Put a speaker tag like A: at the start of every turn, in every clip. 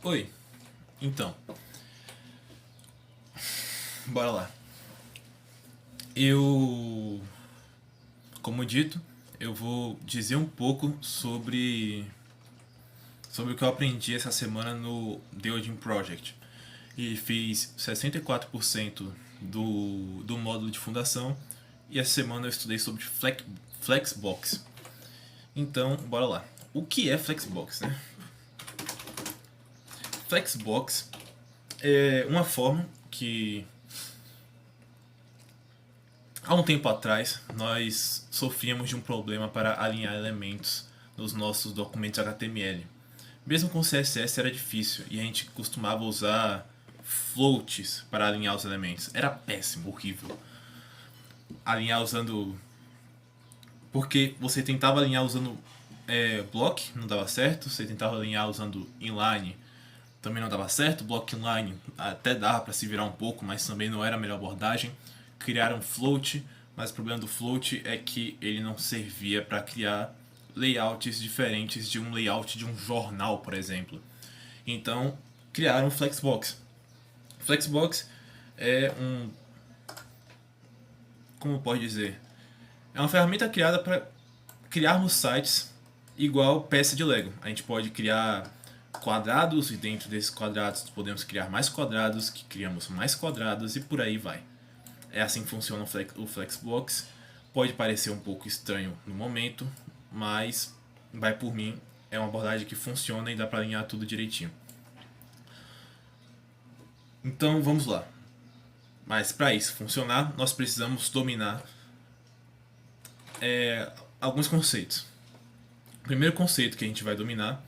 A: Oi, então, bora lá. Eu, como dito, eu vou dizer um pouco sobre o que eu aprendi essa semana no The Odin Project. E fiz 64% do módulo de fundação e essa semana eu estudei sobre Flexbox. Então, bora lá. O que é Flexbox, né? Flexbox é uma forma que há um tempo atrás nós sofríamos de um problema para alinhar elementos nos nossos documentos HTML. Mesmo com CSS era difícil e a gente costumava usar floats para alinhar os elementos. Era péssimo, horrível. Alinhar usando. Porque você tentava alinhar usando block, não dava certo. Você tentava alinhar usando inline, também não dava certo. Block inline até dava para se virar um pouco, mas também não era a melhor abordagem. Criaram float, mas o problema do float é que ele não servia para criar layouts diferentes de um layout de um jornal, por exemplo. Então criaram o Flexbox. Flexbox é como pode dizer, é uma ferramenta criada para criarmos sites igual peça de Lego. A gente pode criar quadrados e dentro desses quadrados podemos criar mais quadrados, que criamos mais quadrados e por aí vai. É assim que funciona o Flexbox. Pode parecer um pouco estranho no momento, mas vai por mim, é uma abordagem que funciona e dá para alinhar tudo direitinho. Então vamos lá. Mas para isso funcionar, nós precisamos dominar alguns conceitos. O primeiro conceito que a gente vai dominar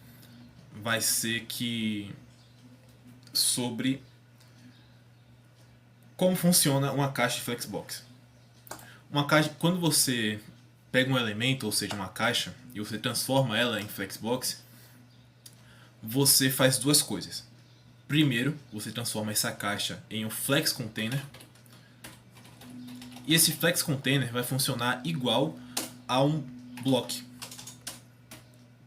A: vai ser que sobre como funciona uma caixa de Flexbox. Uma caixa, quando você pega um elemento, ou seja, uma caixa, e você transforma ela em Flexbox, você faz duas coisas. Primeiro, você transforma essa caixa em um Flex Container. E esse Flex Container vai funcionar igual a um block,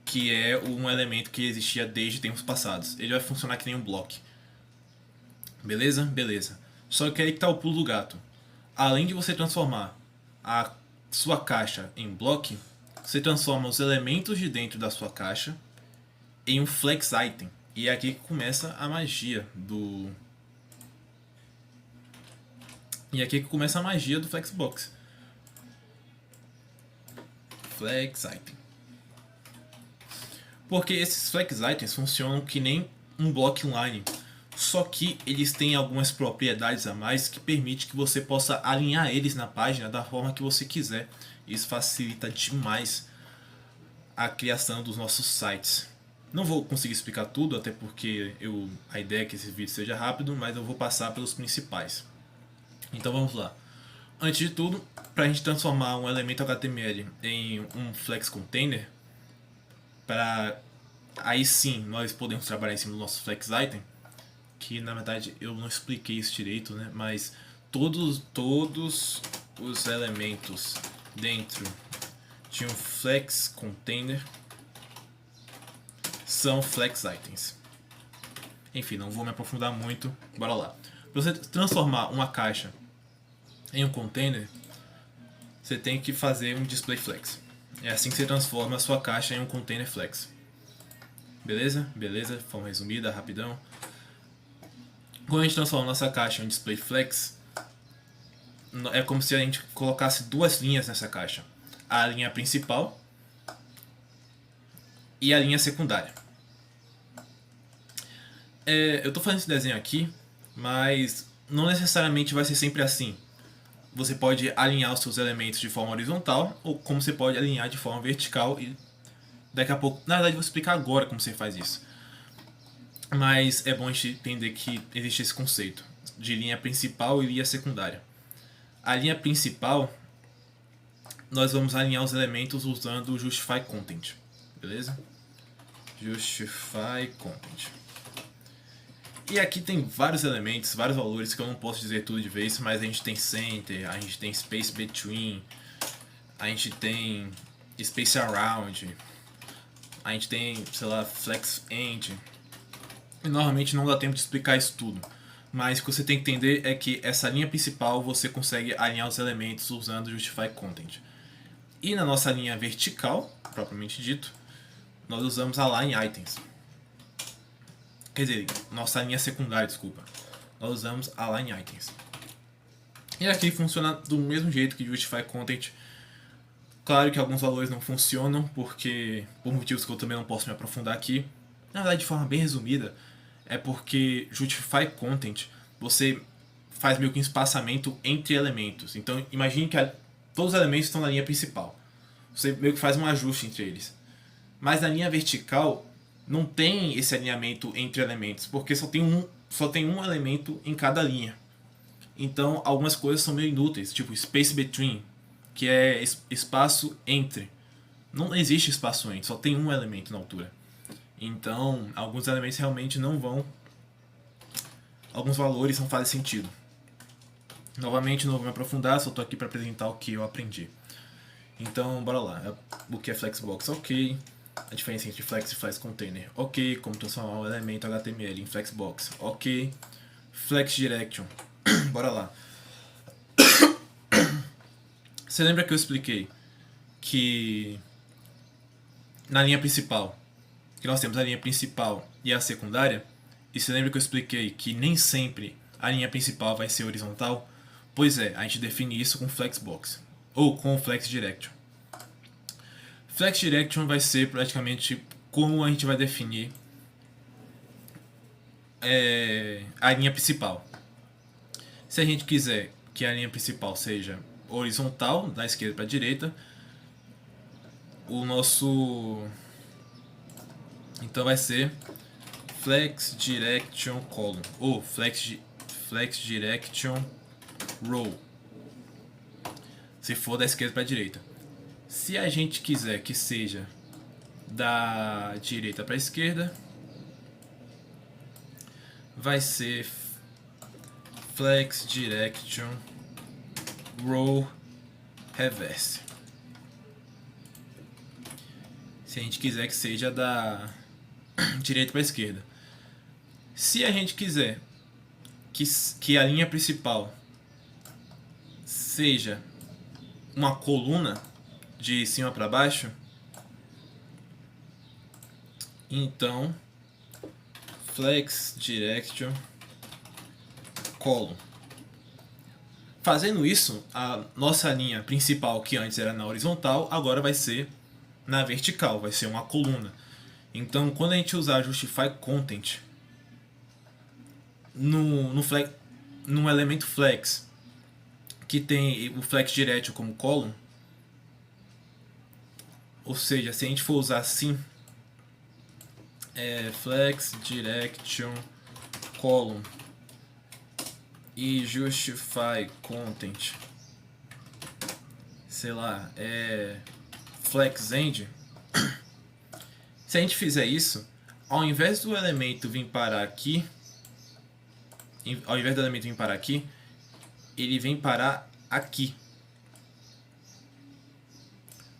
A: que é um elemento que existia desde tempos passados. Ele vai funcionar que nem um block. Beleza? Beleza. Só que aí que tá o pulo do gato. Além de você transformar a sua caixa em block, você transforma os elementos de dentro da sua caixa em um flex item. E é aqui que começa a magia do. E é aqui que começa a magia do Flexbox. Flex item. Porque esses flex items funcionam que nem um block inline. Só que eles têm algumas propriedades a mais que permite que você possa alinhar eles na página da forma que você quiser. Isso facilita demais a criação dos nossos sites. Não vou conseguir explicar tudo, até porque a ideia é que esse vídeo seja rápido, mas eu vou passar pelos principais. Então vamos lá. Antes de tudo, para a gente transformar um elemento HTML em um Flex Container, para aí sim nós podemos trabalhar em cima do nosso Flex Item, que na verdade eu não expliquei isso direito, né? Mas todos os elementos dentro de um Flex Container são Flex Items. Enfim, não vou me aprofundar muito, bora lá. Para você transformar uma caixa em um container, você tem que fazer um display flex. É assim que você transforma a sua caixa em um container flex. Beleza? Beleza? De forma resumida, rapidão. Quando a gente transforma nossa caixa em um display flex, é como se a gente colocasse duas linhas nessa caixa. A linha principal e a linha secundária. Eu estou fazendo esse desenho aqui, mas não necessariamente vai ser sempre assim. Você pode alinhar os seus elementos de forma horizontal, ou como você pode alinhar de forma vertical, e daqui a pouco, na verdade, eu vou explicar agora como você faz isso. Mas é bom a gente entender que existe esse conceito de linha principal e linha secundária. A linha principal, nós vamos alinhar os elementos usando o Justify Content, beleza? Justify Content. E aqui tem vários elementos, vários valores que eu não posso dizer tudo de vez, mas a gente tem center, a gente tem space between, a gente tem space around, a gente tem, sei lá, flex end. E normalmente não dá tempo de explicar isso tudo. Mas o que você tem que entender é que essa linha principal você consegue alinhar os elementos usando o Justify Content. E na nossa linha vertical, propriamente dito, nós usamos Align Items. Quer dizer, nossa linha secundária, desculpa. Nós usamos Align Items. E aqui funciona do mesmo jeito que Justify Content. Claro que alguns valores não funcionam, porque por motivos que eu também não posso me aprofundar aqui. Na verdade, de forma bem resumida, é porque Justify Content, você faz meio que um espaçamento entre elementos. Então, imagine que todos os elementos estão na linha principal. Você meio que faz um ajuste entre eles. Mas na linha vertical, não tem esse alinhamento entre elementos, porque só tem um elemento em cada linha. Então, algumas coisas são meio inúteis, tipo space between, que é espaço entre. Não existe espaço entre, só tem um elemento na altura. Então, alguns elementos realmente não vão. Alguns valores não fazem sentido. Novamente, não vou me aprofundar, só estou aqui para apresentar o que eu aprendi. Então, bora lá. O que é Flexbox? Ok. A diferença entre Flex e Flex Container? Ok. Como transformar um elemento HTML em Flexbox? Ok. Flex Direction. Bora lá. Você lembra que eu expliquei que na linha principal, que nós temos a linha principal e a secundária? E você lembra que eu expliquei que nem sempre a linha principal vai ser horizontal? Pois é, a gente define isso com Flexbox, ou com Flex Direction. Flex Direction vai ser praticamente como a gente vai definir a linha principal. Se a gente quiser que a linha principal seja horizontal, da esquerda para a direita, o nosso... Então vai ser Flex Direction Column, ou Flex Direction Row, se for da esquerda para a direita. Se a gente quiser que seja da direita para a esquerda, vai ser Flex Direction Row Reverse. Se a gente quiser que seja da direita para a esquerda. Se a gente quiser que a linha principal seja uma coluna de cima para baixo, então Flex Direction Column. Fazendo isso, a nossa linha principal, que antes era na horizontal, agora vai ser na vertical, vai ser uma coluna. Então, quando a gente usar Justify Content no elemento Flex, que tem o Flex Direction como column, ou seja, se a gente for usar assim, Flex Direction Column e Justify Content, sei lá, Flex End. Se a gente fizer isso, ao invés do elemento vir parar aqui, ele vem parar aqui.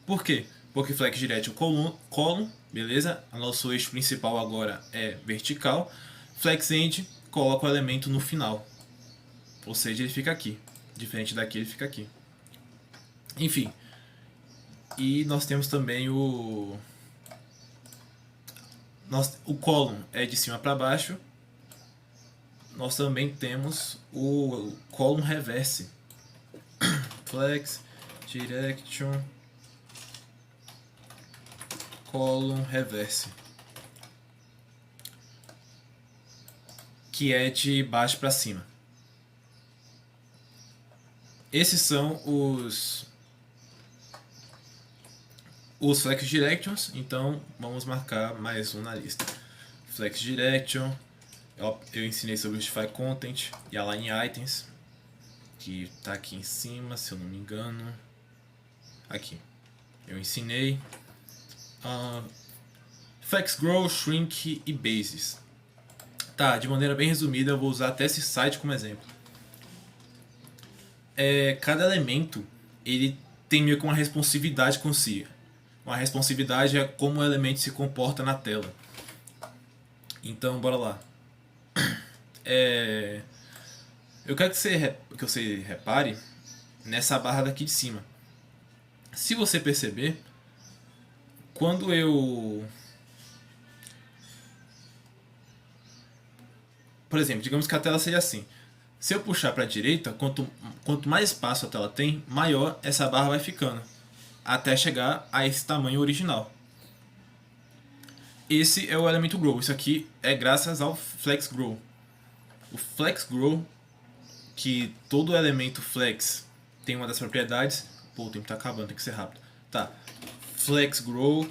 A: Por quê? Porque Flex Direction Column, beleza? O nosso eixo principal agora é vertical. Flex End coloca o elemento no final. Ou seja, ele fica aqui. Diferente daqui, ele fica aqui. Enfim. E nós temos também o column é de cima para baixo. Nós também temos o column reverse. Flex Direction Column Reverse, que é de baixo para cima. Esses são os Flex Directions. Então vamos marcar mais um na lista. Flex Direction, eu ensinei sobre o Justify Content e Align Items, que está aqui em cima, se eu não me engano. Aqui eu ensinei. Flex Grow, Shrink e Bases. Tá, de maneira bem resumida, eu vou usar até esse site como exemplo. Cada elemento ele tem meio que uma responsividade consigo. Uma responsividade é como o elemento se comporta na tela. Então, bora lá. Eu quero que você repare nessa barra daqui de cima. Se você perceber, quando eu... Por exemplo, digamos que a tela seja assim. Se eu puxar para a direita, quanto mais espaço a tela tem, maior essa barra vai ficando, até chegar a esse tamanho original. Esse é o elemento Grow. Isso aqui é graças ao Flex Grow. O Flex Grow, que todo elemento Flex tem uma das propriedades... Pô, o tempo tá acabando, tem que ser rápido. Tá. Flex Grow,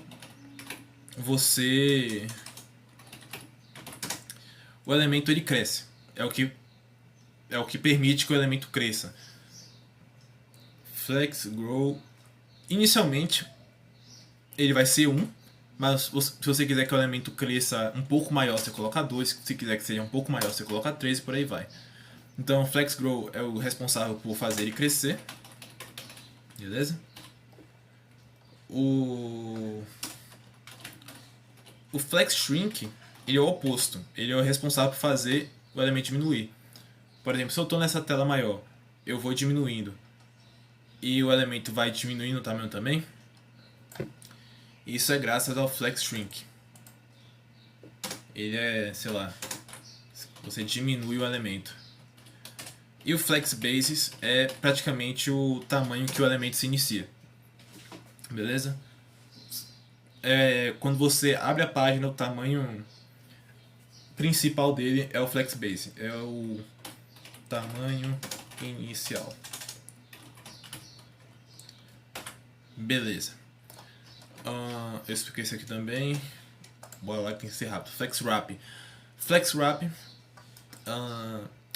A: o elemento ele cresce. É o que permite que o elemento cresça. Flex Grow, inicialmente ele vai ser 1, mas se você quiser que o elemento cresça um pouco maior, você coloca 2. Se quiser que seja um pouco maior, você coloca 3 e por aí vai. Então, o Flex Grow é o responsável por fazer ele crescer. Beleza? O Flex Shrink, ele é o oposto. Ele é o responsável por fazer o elemento diminuir. Por exemplo, se eu estou nessa tela maior, eu vou diminuindo e o elemento vai diminuindo o tamanho também. Isso é graças ao Flex Shrink. Ele é, sei lá, você diminui o elemento. E o Flex Basis é praticamente o tamanho que o elemento se inicia. Beleza? Quando você abre a página, o tamanho principal dele é o Flex Base. É o tamanho inicial. Beleza. Eu expliquei isso aqui também. Bora lá que tem que ser rápido. Flex Wrap. Flex Wrap,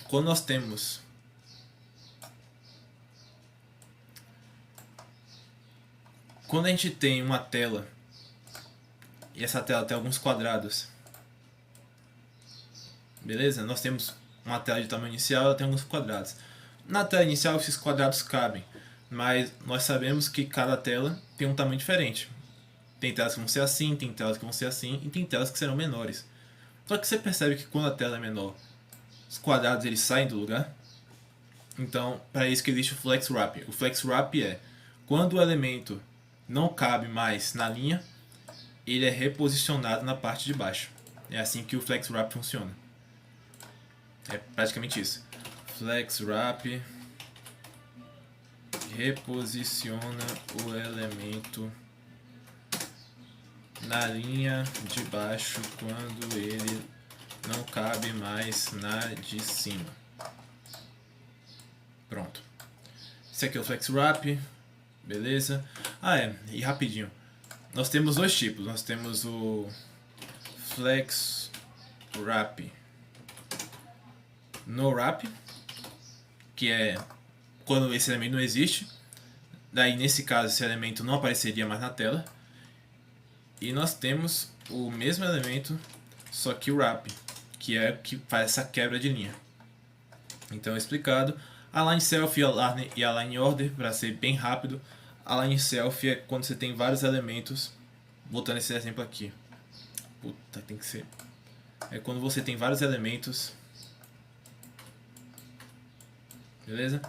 A: quando nós temos quando a gente tem uma tela e essa tela tem alguns quadrados, beleza? Nós temos uma tela de tamanho inicial, ela tem alguns quadrados. Na tela inicial esses quadrados cabem, mas nós sabemos que cada tela tem um tamanho diferente. Tem telas que vão ser assim, tem telas que vão ser assim e tem telas que serão menores. Só que você percebe que quando a tela é menor, os quadrados eles saem do lugar. Então, para isso que existe o Flex Wrap. O Flex Wrap é quando o elemento não cabe mais na linha, ele é reposicionado na parte de baixo. É assim que o Flex Wrap funciona. É praticamente isso. Flex Wrap reposiciona o elemento na linha de baixo quando ele não cabe mais na de cima. Pronto. Esse aqui é o Flex Wrap. Beleza? E rapidinho. Nós temos dois tipos. Nós temos o Flex Wrap No Wrap, que é quando esse elemento não existe. Daí, nesse caso, esse elemento não apareceria mais na tela. E nós temos o mesmo elemento, só que o Wrap, que é o que faz essa quebra de linha. Então, explicado. Align Self e Align Order, para ser bem rápido. Align Self é quando você tem vários elementos. Voltando esse exemplo aqui. Puta, tem que ser. É quando você tem vários elementos. Beleza?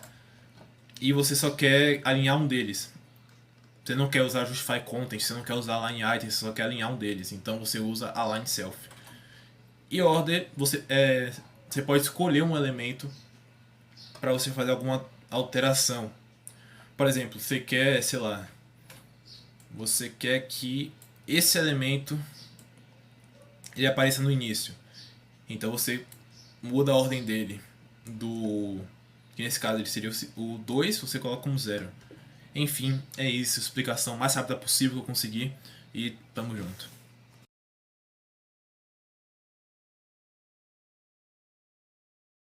A: E você só quer alinhar um deles. Você não quer usar Justify Content, você não quer usar Align Items, você só quer alinhar um deles. Então você usa Align Self. E Order, você pode escolher um elemento para você fazer alguma alteração. Por exemplo, você quer, sei lá, você quer que esse elemento ele apareça no início. Então você muda a ordem dele que nesse caso ele seria o 2, você coloca como 0. Enfim, é isso, explicação mais rápida possível que eu consegui e tamo junto.